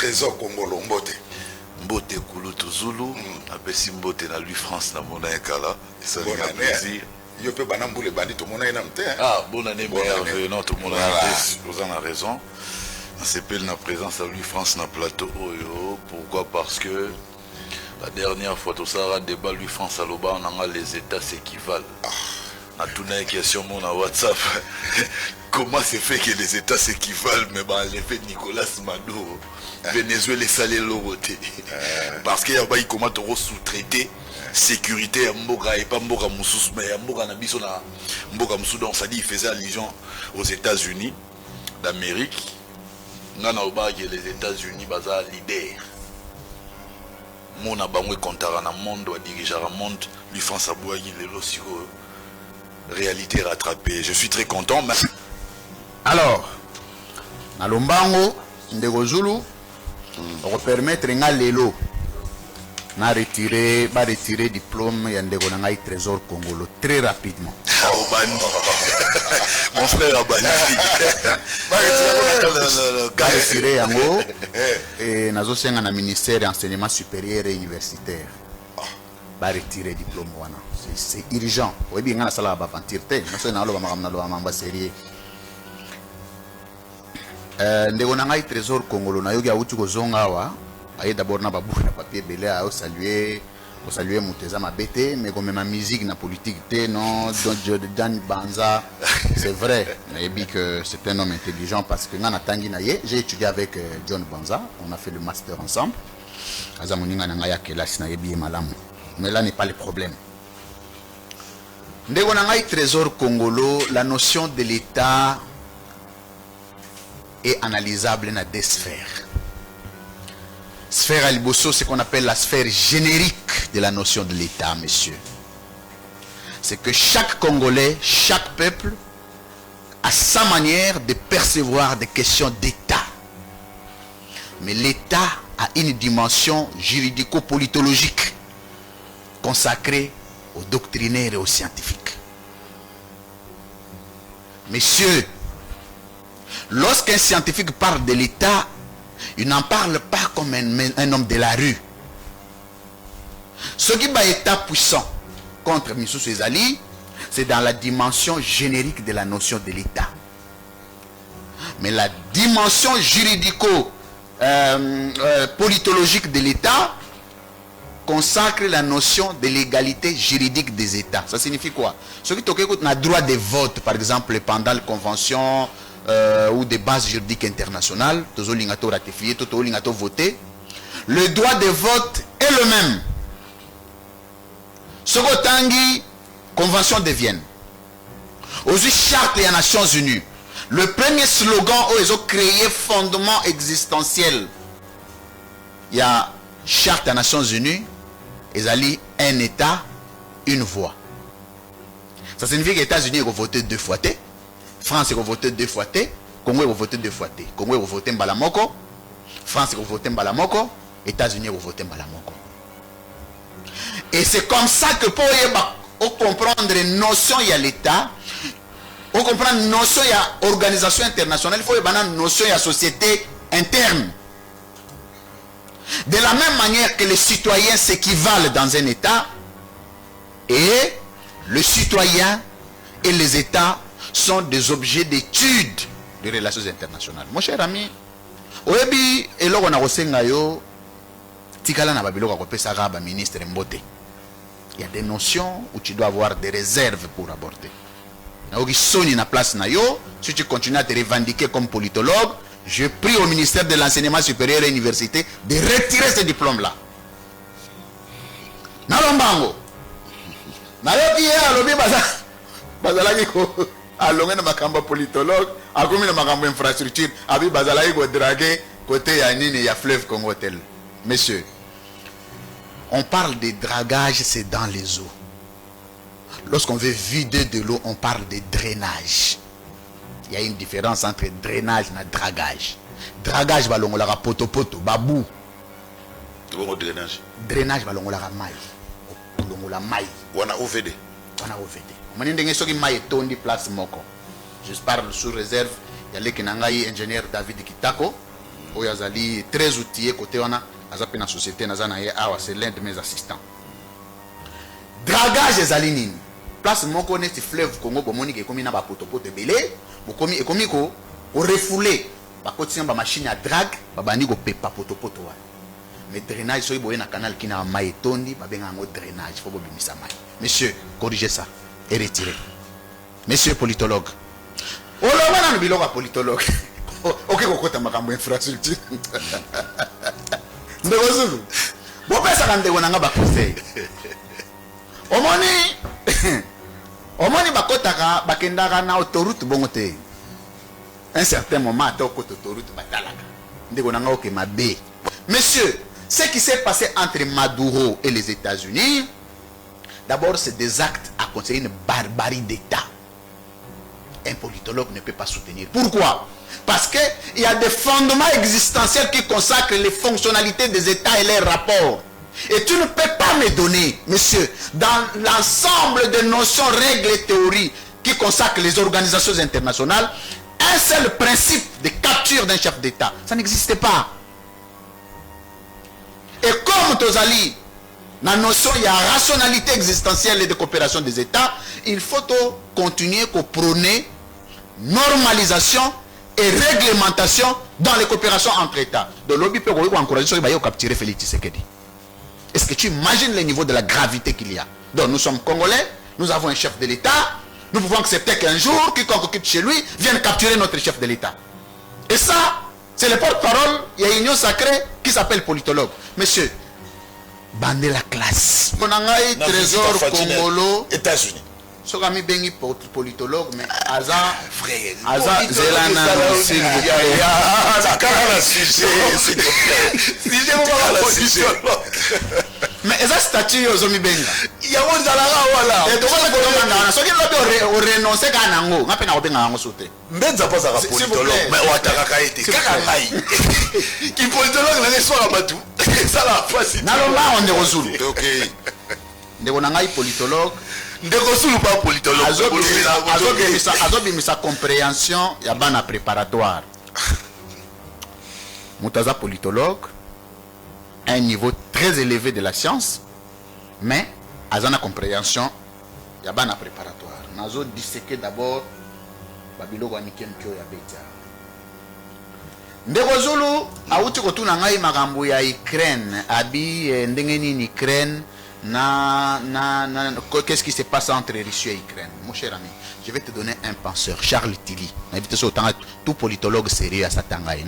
Trésor Congolo Mbote. Mbote Kouloutou Zulu, apesi Mbote na lui France na mona ekala. Ça fait un plaisir. Yo pe banamboule bandi tout le monde est. Ah, bonne année, meilleur vœu, non, tout le monde a vous en a raison. On s'appelle la présence à lui France na plateau Oyo. Pourquoi? Parce que la dernière fois tout ça a débat lui France à l'Oba, on a les États s'équivalent. On a tout une question mon WhatsApp. Comment c'est fait que les États s'équivalent? Mais bah l'effet de Nicolas Maduro, Venezuela salé l'oroté. Parce qu'il y a pas comment te sous-traiter sécurité à Mboga et pas Mboga Moussous, mais à Mboga Nabiso na Mboga Moussous, donc ça dit il faisait allusion aux États-Unis d'Amérique. Nana Oba que les États-Unis baza leader. Mon abangwe kontara na monde wa diriger un monde lui France a boyi les losiro réalité rattrapée. Je suis très content. Mais... Alors, na Lombango ndeko Zulu on permettre nga lelo na retirer diplôme ya ndeko na ngai Trésor Congolo très rapidement. Mon frère Abani. Retirer yango et nazo senga na ministère d'enseignement supérieur et universitaire. Ba retirer diplôme wana. C'est urgent. Oyebi nga na sala ba aventure te. Naso na lo ba makamna lo mamba sérieux. Ndeko na ngai Trésor Congolo na yogi auti ko zonga wa. Aye d'abord na babu na papier belé a saluer Mouteza Mabete, mais comme ma musique na politique te non John Banza, c'est vrai, mais que c'est un homme intelligent parce que ngana tangi na ye, j'ai étudié avec John Banza, on a fait le master ensemble. Azamuninga na ngaya kelasi na yebi malamu. Mais là n'est pas le problème. Ndeko na ngai Trésor Congolo, la notion de l'État est analysable dans des sphères. Sphère Aliboso, c'est ce qu'on appelle la sphère générique de la notion de l'État, monsieur. C'est que chaque Congolais, chaque peuple a sa manière de percevoir des questions d'État. Mais l'État a une dimension juridico-politologique consacrée aux doctrinaires et aux scientifiques. Messieurs, lorsqu'un scientifique parle de l'État, il n'en parle pas comme un homme de la rue. Ce qui va être puissant contre Missou Ezali, c'est dans la dimension générique de la notion de l'État. Mais la dimension juridico-politologique de l'État consacre la notion de l'égalité juridique des États. Ça signifie quoi? Ce qui a droit de vote, par exemple, pendant la convention ou des bases juridiques internationales, ratifié, voté, le droit de vote est le même. Ce que convention de Vienne, aux charte des Nations Unies, le premier slogan où ils ont créé fondement existentiel, il y a charte des Nations Unies, ils ont dit un État, une voix. Ça signifie que les États-Unis ont voté 2 fois. France a voté 2 fois, Congo a voté 2 fois. Congo a voté Mbalamoko, France a voté Mbalamoko, États-Unis a voté Mbalamoko. Et c'est comme ça que pour comprendre une notion, il y a l'État, pour comprendre une notion, il y a organisation internationale, il faut une notion, il y a société interne. De la même manière que les citoyens s'équivalent dans un État, et le citoyen et les États sont des objets d'étude des relations internationales. Mon cher ami, oyebi eloko na kosenga yo tikala na babiloko kopesa raba ministre Mbote. Il y a des notions où tu dois avoir des réserves pour aborder. Na oki soni na place na yo, si tu continues à te revendiquer comme politologue, je prie au ministère de l'enseignement supérieur et université de retirer ce diplôme là. Na lombango. Na yoki ya lobi bazalaki ko alonge na makamba politologue, akomi na makamba infrastructure, abi bazalaki ko draguer côté ya nini ya fleuve Congo tel. Messieurs, on parle de dragage, c'est dans les eaux. Lorsqu'on veut vider de l'eau, on parle de drainage. Il y a une différence entre drainage et dragage. Dragage, balongolaka poto poto, babou. Drainage. Drainage, balongolaka mai. Balongola mai. Wana OVD. Wana OVD. Manindenge soki mai tondi place moko. Je parle sous réserve. Il y a l'ingénieur David Kitako. Oyazali très outillé côté on a azapi na société nazana ye awa c'est l'un de mes assistants. Dragage ezali nini? Place moko neti fleuve Congo bomoni ke komi na ba potopoto belé, bokomi ekomi ko refoulé. Ba kotia ba machine à drag, ba bandi ko pepa potopoto wa. Mais drainage so boye na canal ki na mai tondi, ba benga ngo drainage faut bimisa mai. Monsieur, corrigez ça et retirez. Monsieur politologue. Oloba na biloko politologue. Ok, kokota makambo infrastructure. Ndeko Zulu. Bo pesa kan ndeko nanga ba conseil. Omoni bakotaka bakendaka na autoroute bongo te. Un certain moment à autoroute batalaka. Ndeko nanga oke mabe. Monsieur, ce qui s'est passé entre Maduro et les États-Unis, d'abord c'est des actes à conseiller une barbarie d'État. Un politologue ne peut pas soutenir. Pourquoi? Parce qu'il y a des fondements existentiels qui consacrent les fonctionnalités des États et leurs rapports. Et tu ne peux pas me donner, monsieur, dans l'ensemble des notions, règles et théories qui consacrent les organisations internationales, un seul principe de capture d'un chef d'État. Ça n'existait pas. Et comme Tozali, dans la notion, il y a rationalité existentielle et de coopération des États, il faut continuer à prôner normalisation et réglementation dans les coopérations entre États. Donc, l'objet peut encourager ceux qui vont capturer Félix Tshisekedi. Est-ce que tu imagines le niveau de la gravité qu'il y a? Donc, nous sommes Congolais, nous avons un chef de l'État, nous pouvons accepter qu'un jour, quiconque quitte chez lui, vienne capturer notre chef de l'État. Et ça, c'est le porte-parole, il y a une union sacrée qui s'appelle politologue. Monsieur, bandez la classe. On a un trésor congolo. États-Unis. Ce qui est bengi politologue, mais Aza, Frère, Aza, Zelana, s'il vous plaît. Mais Aza statut aux hommes benga. Il y a un voilà. Et donc on a ce qui est renoncer à Nango, on a peine à benga en sauter. Mbenza pas à politologue, mais on a été kakakai. Qui politologue la soit à Matou. Ça la face. Naloma on est rosulu. OK. Ndeko nangai politologue. Ndeko Zulu pas politologue. Azobi sa compréhension ya bana préparatoire. Moutaza politologue, un niveau très élevé de la science, mais azana compréhension ya bana préparatoire. Nazo disséquer d'abord babiloko amikem kyo ya betia. Ndeko Zulu auti kotuna ngai makambo ya Ukraine, abi ndenge nini Ukraine. Qu'est-ce qui se passe entre Russie et Ukraine? Mon cher ami, je vais te donner un penseur, Charles Tilly. Tout politologue sérieux à sa tangaï.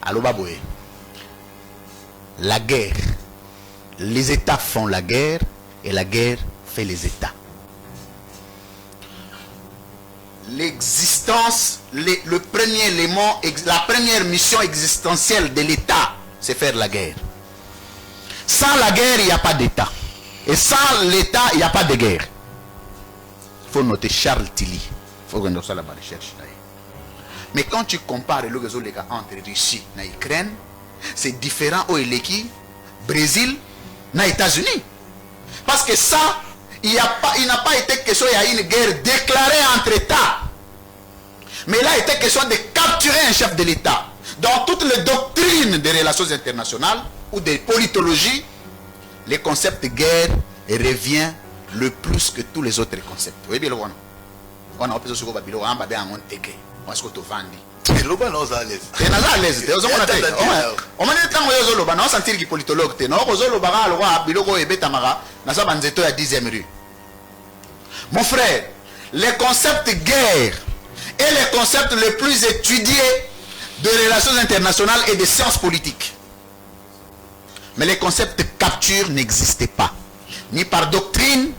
Allo Baboé. La guerre. Les États font la guerre et la guerre fait les États. L'existence, le premier élément, la première mission existentielle de l'État, c'est faire la guerre. Sans la guerre, il n'y a pas d'État. Et sans l'État, il n'y a pas de guerre. Il faut noter Charles Tilly. Il faut que nous fassions la recherche. Mais quand tu compares le réseau entre Russie et Ukraine, c'est différent au Brésil et États-Unis. Parce que ça, il n'a pas été question, il y a une guerre déclarée entre États. Mais là, il était question de capturer un chef de l'État. Dans toutes les doctrines des relations internationales, ou de politologie, le concept de guerre revient le plus que tous les autres concepts. Vous voyez bien, on a opposé ce qu'on va dire, on va bien en teke, on va se vendre. Et l'oba non à l'aise. Et n'a à l'aise. On m'a dit tant que vous avez senti que politologue, non, vous avez le roi biloko et betamara, n'a pas banzeto à 10e rue. Mon frère, le concept de guerre est le concept le plus étudié de relations internationales et de sciences politiques. Mais les concepts de capture n'existaient pas. Ni par doctrine,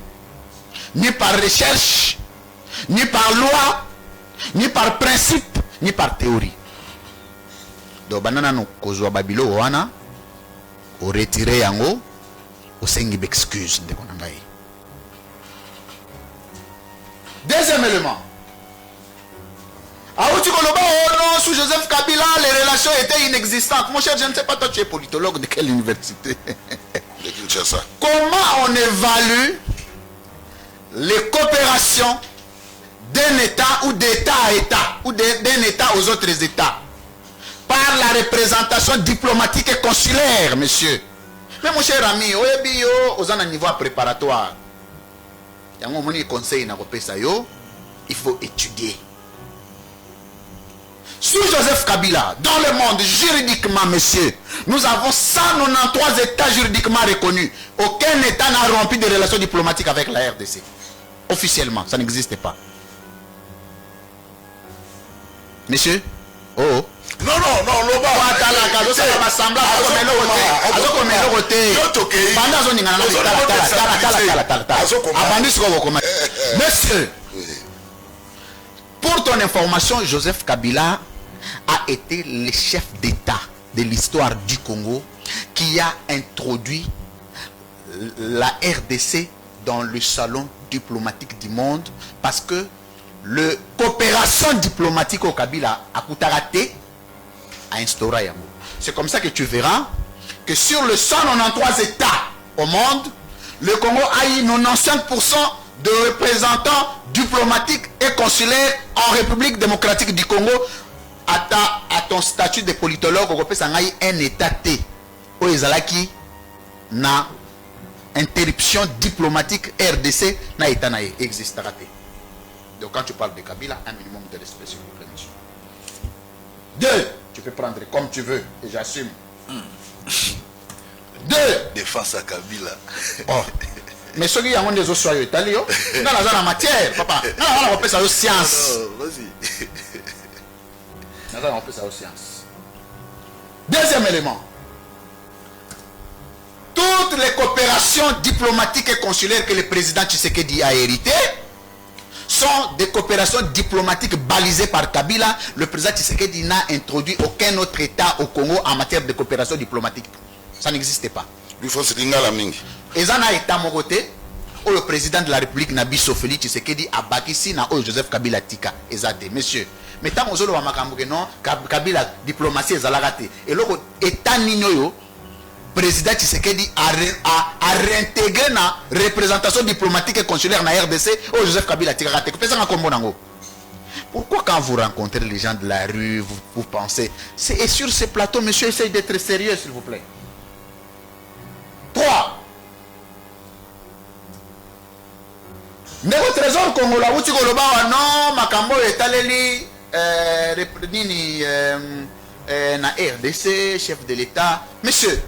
ni par recherche, ni par loi, ni par principe, ni par théorie. Donc, banana no kozwa babilo wana, au retiré yango, au sengi d'excuse de konangai. Deuxième élément. Sous Joseph Kabila, les relations étaient inexistantes. Mon cher, je ne sais pas, toi tu es politologue de quelle université? De Kinshasa. Comment on évalue les coopérations d'un État ou d'État à État ou d'un État aux autres États? par la représentation diplomatique et consulaire, monsieur. Mais mon cher ami, aux un niveau préparatoire, il y a un conseil il faut étudier. Sous Joseph Kabila, dans le monde, juridiquement, monsieur, nous avons 193 États juridiquement reconnus. Aucun État n'a rompu de relations diplomatiques avec la RDC. Officiellement, ça n'existe pas. Monsieur? Oh. Non, Loba. Monsieur, pour ton information, Joseph Kabila a été le chef d'État de l'histoire du Congo qui a introduit la RDC dans le salon diplomatique du monde parce que la coopération diplomatique au Kabila a Koutarate a instauré. C'est comme ça que tu verras que sur le 193 États au monde, le Congo a eu 95% de représentants diplomatiques et consulaires en République démocratique du Congo. À ton statut de politologue, on peut un État T. Où ils na interruption diplomatique RDC na État na existera. Donc quand tu parles de Kabila, un minimum de respect s'il vous plaît, monsieur. Deux, tu peux prendre comme tu veux et j'assume. Deux, défense à Kabila. Oh. Mais ceux qui ont des os soyeux italiens, dans la matière, papa, on appelle ça aux sciences. Vas-y. On appelle ça aux sciences. Deuxième élément. Toutes les coopérations diplomatiques et consulaires que le président Tshisekedi a héritées sont des coopérations diplomatiques balisées par Kabila. Le président Tshisekedi n'a introduit aucun autre État au Congo en matière de coopération diplomatique. Ça n'existait pas. Il faut se dire la mingi. Et ça n'a État mon côté, où le président de la République Nabi Sofeli Tshisekedi a bâti na Joseph Kabila Tika. Et ça dit, monsieur, mais tant que vous avez non, Kabila diplomatie et zalagate. Et le État Ninoyo, président Tshisekedi a réintégré la représentation diplomatique et consulaire dans la RDC au Joseph Kabila Tika. Pourquoi quand vous rencontrez les gens de la rue, vous pensez, et sur ce plateau, monsieur, essayez d'être sérieux, s'il vous plaît. 3. Ndeko trésor Congola wuti koloba non makambo etaleli nini na RDC chef de l'État. Monsieur,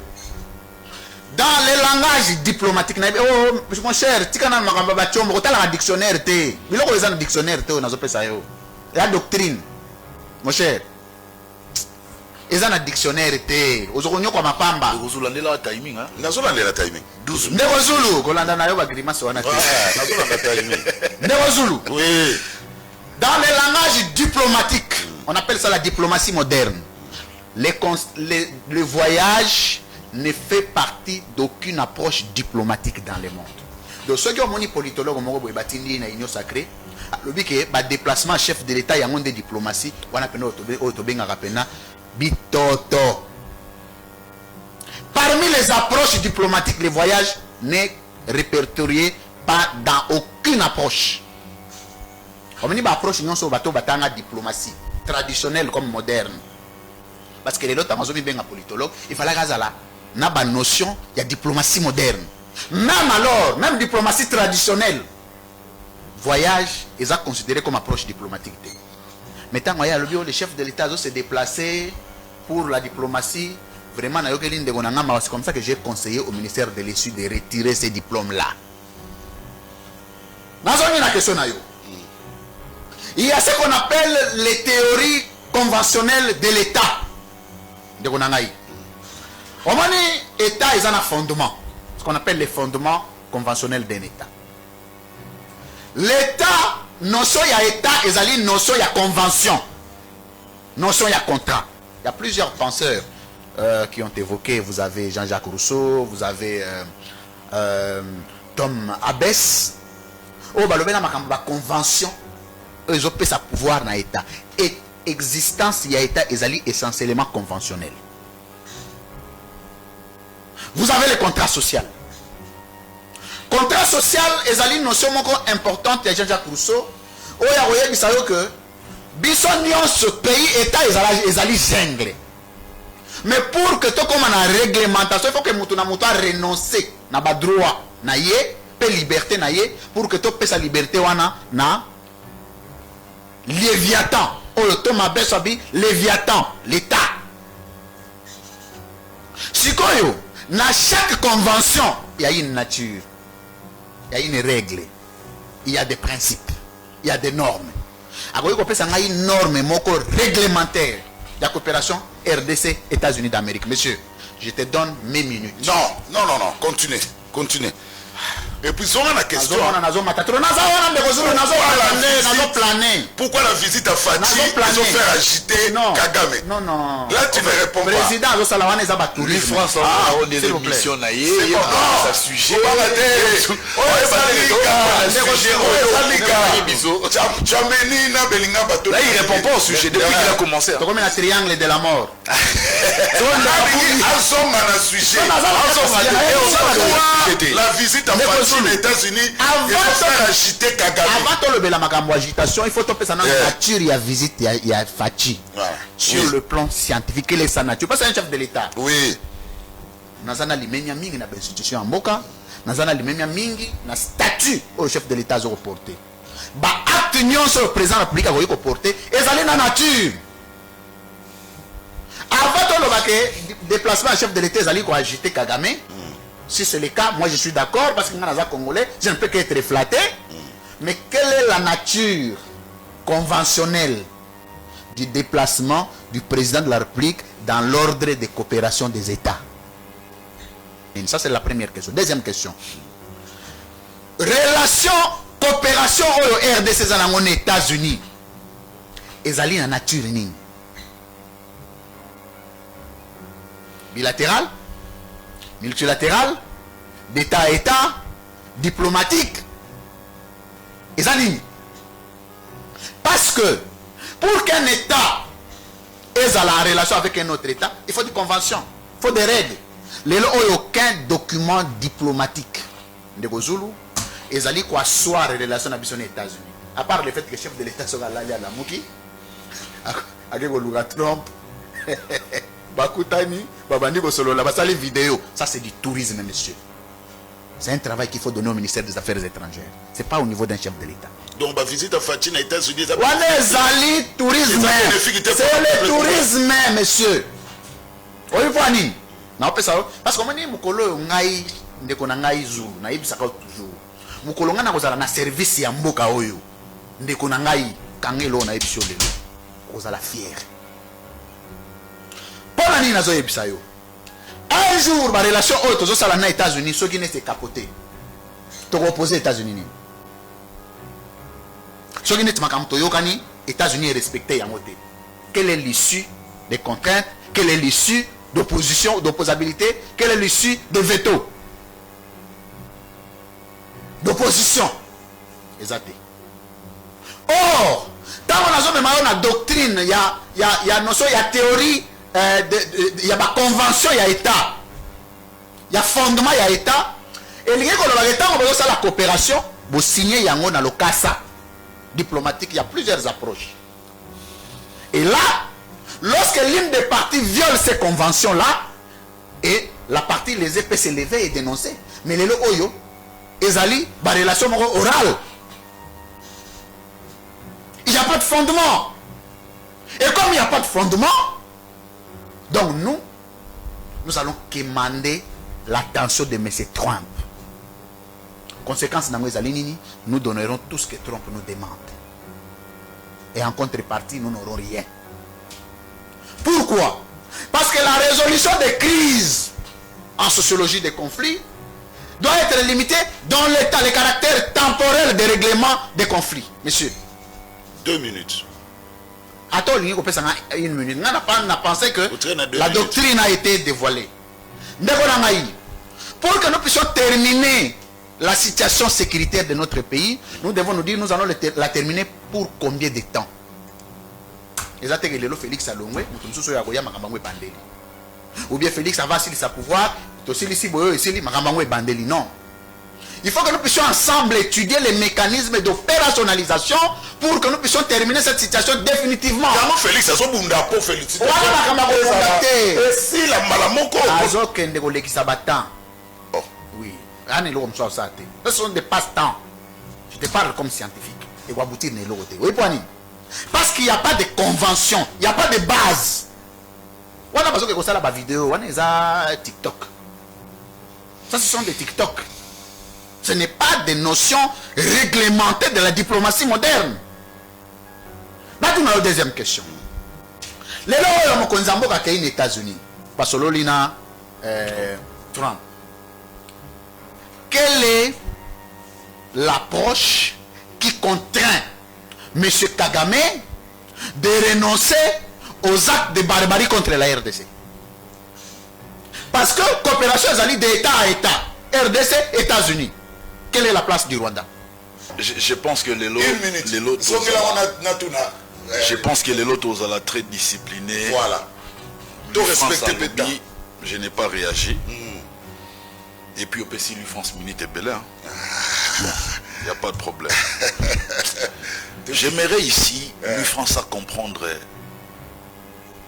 dans les langages diplomatiques, oh mon cher, tikana makambo ba chombo kotala na dictionnaire te. Biloko eza na dictionnaire te na zopesa yo. La doctrine. Mon cher. Eza na dictionnaire te. Ozokonyo kwa mapamba. Ozolandela la timing hein. Nazolandela timing. 12. Ndeko Zulu kolanda na yo ba grimace wana te. Nazolandela timing. Ndeko Zulu. Oui. Dans les langages diplomatiques, on appelle ça la diplomatie moderne. Le voyage ne fait partie d'aucune approche diplomatique dans le monde. Donc ceux qui ont moni politologue moko batindi na union sacrée, le but que ba déplacement chef de l'État ya monde de diplomatie, wana pena otobenga rapena bitoto. Parmi les approches diplomatiques, le voyage n'est répertorié pas dans aucune approche. Comme on dit, approche non sur bateau batanga diplomatie traditionnelle comme moderne. Parce que les autres amazomi bien politologue, il fallait gazala na ba notion il y a diplomatie moderne. Même alors, même diplomatie traditionnelle, voyage est considéré comme approche diplomatique. Mais tant qu'il y a le chef de l'État se déplacer pour la diplomatie, vraiment, c'est comme ça que j'ai conseillé au ministère de l'Issue de retirer ces diplômes-là. Il y a ce qu'on appelle les théories conventionnelles de l'État. Au moment où l'État est un fondement, ce qu'on appelle les fondements conventionnels d'un État. L'État, notion il y a État, et notion il y a convention, notion il y a contrat. Il y a plusieurs penseurs qui ont évoqué. Vous avez Jean-Jacques Rousseau, vous avez Tom Abbes. Oh, bah, la convention, ils ont sa pouvoir dans l'État. Et existence, il y a État, essentiellement conventionnel. Vous avez le contrat social. Contrat social est une notion importante de Jean-Jacques Rousseau. Où il y a que Bisson ce pays État est jungle. Mais pour que tout comme on a réglementation, il faut que Moutouna Moutoua renonce na ba droit na yé, pe liberté na yé, pour que tout pe sa liberté wana na Léviathan. Oh, Thomas Bessabi, Léviathan, l'État. Si dans chaque convention, il y a une nature, il y a une règle, il y a des principes, il y a des normes. Alors, il y a une norme réglementaire de la coopération RDC, États-Unis d'Amérique. Monsieur, je te donne mes minutes. Non, continuez. Et puis, on a la question. Pourquoi la visite à Fatih, ils ont fait agiter Kagame? Non. Là, tu ne réponds pas. Président, les Français ont des émissions naïves. C'est bon, ça sujet. Là, il répond pas au sujet depuis qu'il a commencé. C'est comme un triangle de la mort. La visite à Fatih aux États-Unis, ils ont fait agiter Kagame. Avant de lever la agitation, il faut topper sa nature, il y a visite, il y a Fatih. Sur le plan scientifique, quelle est sa nature? Parce que c'est un chef de l'État. Oui. Nazana limenya mingi na institution mboka, nazana limenya mingi na statut au chef de l'État a reporté. Ba acte nyon sur le président de la République a reporté, et ça na nature. Avant de déplacement à chef de l'État, ils ont agité Kagame. Si c'est le cas, moi je suis d'accord parce que dans Congolais, je ne peux qu'être flatté. Mais quelle est la nature conventionnelle du déplacement du président de la République dans l'ordre de coopération des États? Et ça, c'est la première question. Deuxième question. Relation, coopération au RDC dans les États-Unis. Ils ont une nature ni bilatéral, multilatéral, d'État à État, diplomatique. Et ça ligne. Parce que pour qu'un État ait la relation avec un autre État, il faut des conventions, il faut des règles. Il n'y a aucun document diplomatique de Gozulu. Et ça quoi soit les relations avec les États-Unis. À part le fait que le chef de l'État soit là, la Mouki, avec Trump. Bakutani, Babandi Bosolo, là, ça les vidéos. Ça c'est du tourisme, monsieur. C'est un travail qu'il faut donner au ministère des Affaires étrangères. Ce n'est pas au niveau d'un chef de l'État. Donc, ma visite à Fatih aux États-Unis, c'est le tourisme. C'est le tourisme, monsieur. Oui, Fani. Non, parce que moi, Mukolo, ngai, ndeko na ngai zulu, na ibisaka toujours. Mukolo ngana kozala na service ya mboka oyo. Ndeko na ngai, kangelo na ibisio lelo. Kozala fier. Un jour, la relation haute aux États-Unis, ceux qui n'étaient capotés, tu opposé aux États-Unis. Ceux qui n'étaient pas capotés, les États-Unis respectés. Quelle est l'issue des contraintes? Quelle est l'issue d'opposition, d'opposabilité? Quelle est l'issue de veto? D'opposition. Exact. Or, dans la doctrine, il y a notion, il y a théorie. Il y a ma convention, il y a État. Il y a fondement, il y a État. Et l'État, on va la coopération. Vous signez Yango dans le CASA diplomatique, il y a plusieurs approches. Et là, lorsque l'une des parties viole ces conventions-là, et la partie les peut s'élever et dénoncer. Mais les Oyo, Ezali, la relation orale. Il n'y a pas de fondement. Et comme il n'y a pas de fondement, donc nous allons quémander l'attention de M. Trump. Conséquence, nous donnerons tout ce que Trump nous demande. Et en contrepartie, nous n'aurons rien. Pourquoi? Parce que la résolution des crises en sociologie des conflits doit être limitée dans l'état, le caractère temporel des règlements des conflits. Monsieur. 2 minutes. Attends, une minute. On a pensé que la doctrine a été dévoilée. Pour que nous puissions terminer la situation sécuritaire de notre pays, nous devons nous dire, nous allons la terminer pour combien de temps? Félix Alongwe, ou bien Félix va s'il sa pouvoir, non. Il faut que nous puissions ensemble étudier les mécanismes d'opérationnalisation pour que nous puissions terminer cette situation définitivement. Félix, ça Félix. malamoko. Azo kende ko lekisa batan. Oh. Oui. Ce sont des passe-temps. Je te parle comme scientifique. Et Wabouti n'est l'autre. Oui, Poani. Parce qu'il n'y a pas de convention, il n'y a pas de base. On a besoin de ça la vidéo, on a TikTok. Ça, ce sont des TikTok. Ce n'est pas des notions réglementées de la diplomatie moderne. Maintenant, on a la deuxième question. Les lois de Konzambo qui est aux États-Unis, parce que l'olina Trump. Quelle est l'approche qui contraint M. Kagame de renoncer aux actes de barbarie contre la RDC? Parce que coopération est d'État à État. RDC, États-Unis. Quelle est la place du Rwanda? Je pense que les lots... Je pense que les lots aux la très disciplinés. Voilà. Tout respecter Pétain. Je n'ai pas réagi. Et puis au PC, lui, France Minute est belle. Il n'y a pas de problème. J'aimerais ici, lui, France, à comprendre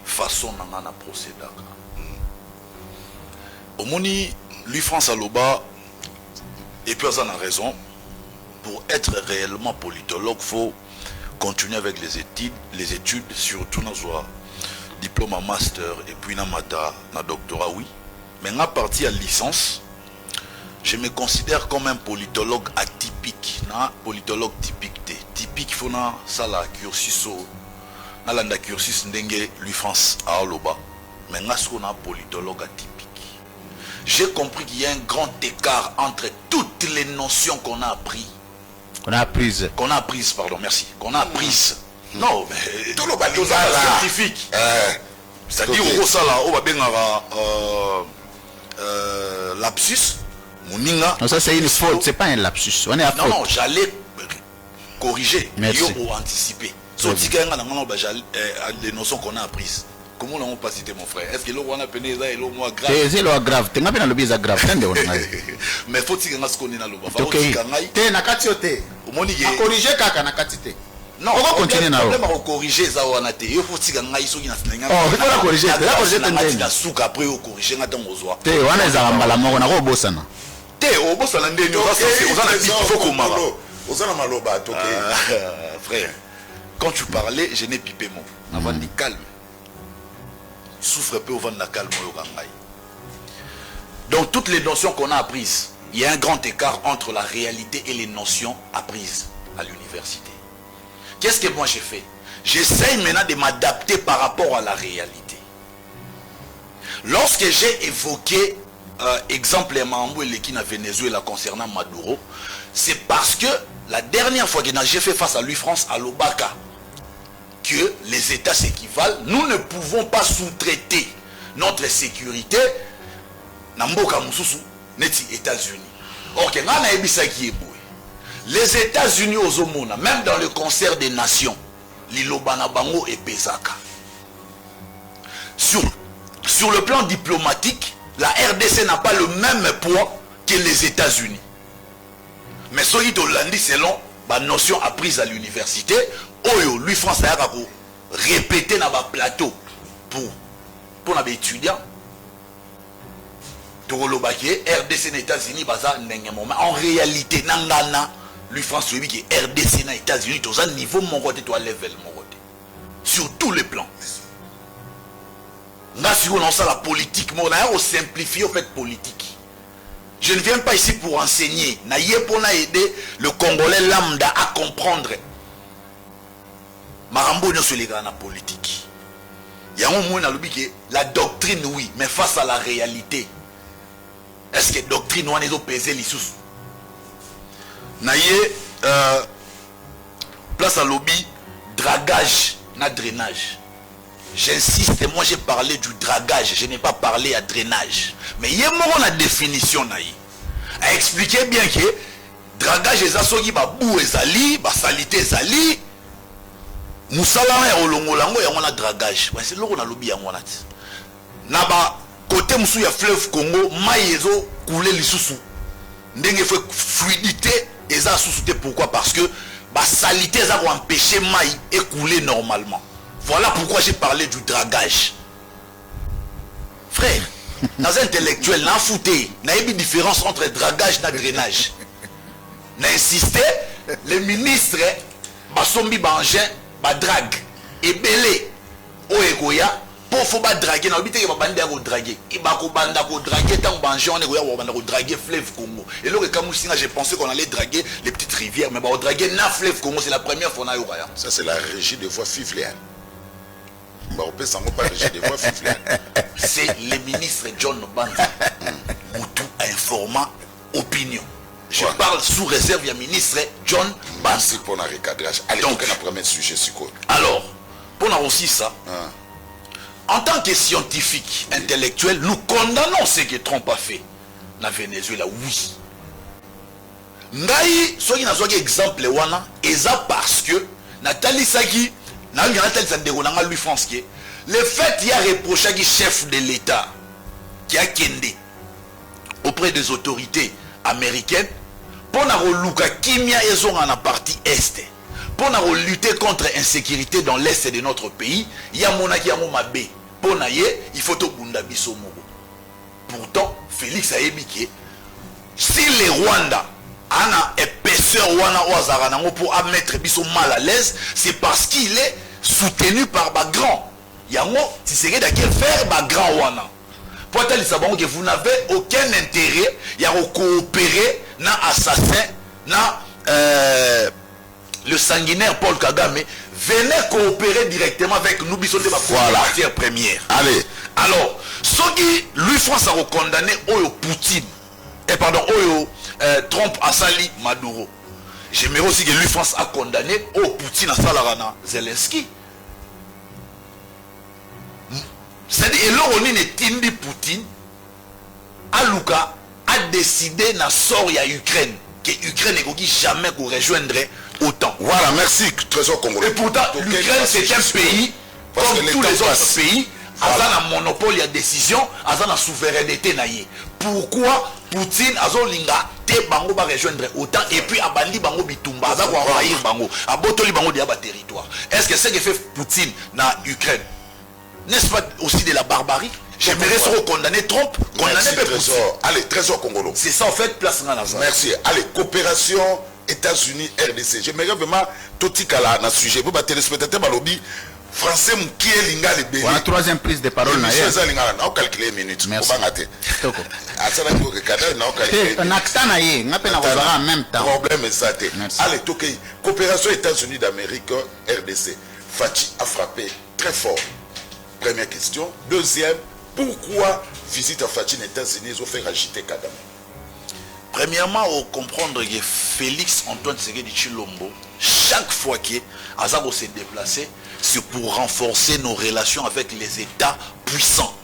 façon dont on a procédé. Au Moni, lui, France à l'Oba, et puis on a raison, pour être réellement politologue, il faut continuer avec les études, surtout dans le diplôme en master, et puis dans le doctorat, oui. Mais à partir à licence, je me considère comme un politologue atypique, politologue typique. Typique, il faut ça la cursus, la cursus ndenge lui France à Aloba. Mais on a politologue atypique. J'ai compris qu'il y a un grand écart entre toutes les notions qu'on a apprises. Qu'on a apprises, pardon, merci. Qu'on a apprises. Non, mais tout le balisage scientifique. C'est-à-dire au ça là, on va bien lapsus. Non, ça c'est une faute, c'est pas un lapsus. On est à faute. Non, j'allais corriger. Merci. Ou anticiper. Les notions qu'on a apprises. Comment l'on pas cité mon frère? Est-ce que l'on a peine ça et l'on moi grave? C'est l'eau grave. Tu n'as pas le bise grave. Mais faut-il qu'on a ce qu'on est dans le bas? Ok. T'es nakatiote. A corriger kaka nakatite. Non, on va continuer na. On va corriger ça ou anate. Il faut qu'il y ait iso qui n'a pas. Oh, il faut la corriger. La corriger t'es. La souka après au corriger na dans ozoa. T'es on est à malamongo na ko bosana. T'es au bosana ndeni on va sortir. On a dit il faut qu'on mara. On a maloba toké. Frère, quand tu parlais, je n'ai pipé mon. Avant de calme. Souffre peu au vent de la calme. Donc toutes les notions qu'on a apprises, il y a un grand écart entre la réalité et les notions apprises à l'université. Qu'est-ce que moi j'ai fait? J'essaye maintenant de m'adapter par rapport à la réalité. Lorsque j'ai évoqué exemple Mambo et l'équipe à Venezuela concernant Maduro, c'est parce que la dernière fois que j'ai fait face à lui France à l'Obaka, que les États s'équivalent, nous ne pouvons pas sous-traiter notre sécurité Namboka Mususu neti États-Unis. Or les États-Unis aux Omona, même dans le concert des nations, Lilobana Bango et Pesaka. Sur le plan diplomatique, la RDC n'a pas le même poids que les États-Unis. Mais ce qui est selon la notion apprise à l'université, Oyo, lui, France, a répété dans le plateau pour les étudiants. RDC les États-Unis, en réalité, lui, France, lui, qui est RDC les États-Unis, tout ça, niveau mon côté, toi, level mon côté. Sur tous les plans. Là, si on a la politique, on simplifie, en fait, politique. Je ne viens pas ici pour enseigner. Pour aider le Congolais lambda à comprendre. Marambo n'est sur les gars politique. Il y a un moment dans le but que la doctrine, oui, mais face à la réalité. Est-ce que la doctrine, on est pesé les sous? Place à lobby, dragage, na drainage. J'insiste, moi j'ai parlé du dragage, je n'ai pas parlé à drainage. Mais il y a la définition a expliqué bien que dragage est asoki ba bou ezali, ba salité ezali. Musala ya olongolango ya mona dragage. C'est là qu'on a lobby ya mona. Na ba côté musu ya fleuve Congo, mai ezo couler lisusu. Ndenge fait fluidité eza susute pourquoi? Parce que ba salité eza ko empêcher mai écouler normalement. Voilà pourquoi j'ai parlé du dragage. Frère, Dans un intellectuel, n'a fouté, n'a eu une différence entre dragage et drainage. N'a insisté, les ministres, basombi bangin, badrague, et belé, oegoya, pour faut pas draguer, n'a pas bande à draguer. Il va banda ko draguer, tant bangin, on est banda ko draguer fleuve Congo. Et là, comme j'ai pensé qu'on allait draguer les petites rivières, mais on draguer na fleuve Congo, c'est la première fois qu'on a eu. Ça, c'est la régie de voix fifléenne. C'est le ministre John Banda Moutou informant opinion. Je parle sous réserve du ministre John Banda. Merci pour le recadrage. Allez, donc, on a premier sujet sur quoi? Alors, pour aussi ça, en tant que scientifique, intellectuel, nous condamnons ce que Trump a fait dans Venezuela, oui. Ngai, ce qui n'a pas exemple, c'est parce que Nathalie Sagi, lui France, le fait qu'il a reproché au chef de l'État qui a kendé auprès des autorités américaines pour luka kimia ezonga dans la partie est pour lutter contre l'insécurité dans l'est de notre pays, il y a monaki ya mabe pour il faut tout bunda biso moko. Pourtant Félix a ébiqué si le Rwanda a une épaisseur pour mettre biso mal à l'aise, c'est parce qu'il est soutenu par Bagran. Yango, si c'est de faire Bagran wana. Pour que vous n'avez aucun intérêt à coopérer dans l'assassin, dans le sanguinaire Paul Kagame. Venez coopérer directement avec nous, bisous de la matière première. Allez. Alors, ce qui lui France a condamné Oyo Poutine, et pardon, Oyo Trump a sali Maduro. J'aimerais aussi que lui France a condamné Oyo Poutine à Salarana Zelensky. C'est-à-dire, et là, on est Tindi Poutine, Aluka a décidé dans sort à Ukraine, que l'Ukraine ne jamais rejoindre autant. Voilà, merci, Trésor Congolais. Et pourtant, l'Ukraine, c'est un pays, comme tous les autres pays, a un monopole, il y a décision, a une souveraineté. Pourquoi Poutine a te bango va rejoindre autant et puis abandi bango bitumba, a envahir bango, a botoli bango de territoire. Est-ce que c'est ce que fait Poutine dans l'Ukraine? N'est-ce pas aussi de la barbarie? J'aimerais se condamner Trump, condamner Poutine. Allez, Trésor Congolais. C'est ça en fait, place dans la zone. Merci. Allez, coopération États-Unis, RDC. J'aimerais vraiment tout là dans ce sujet. Pour les téléspectateurs, lobby français, qui est l'inga les bénis. La troisième prise de parole. On a calculé les minutes. Merci. En même temps. Problème est ça. Allez, Tokyo. Coopération États-Unis d'Amérique, RDC. Fachi a frappé très fort. Première question. Deuxième, pourquoi visite à Fachi aux États-Unis ont fait agiter Kagame? Premièrement, on comprendre que Félix Antoine Tshisekedi Tshilombo, chaque fois qu'il s'est déplacé, c'est pour renforcer nos relations avec les États puissants.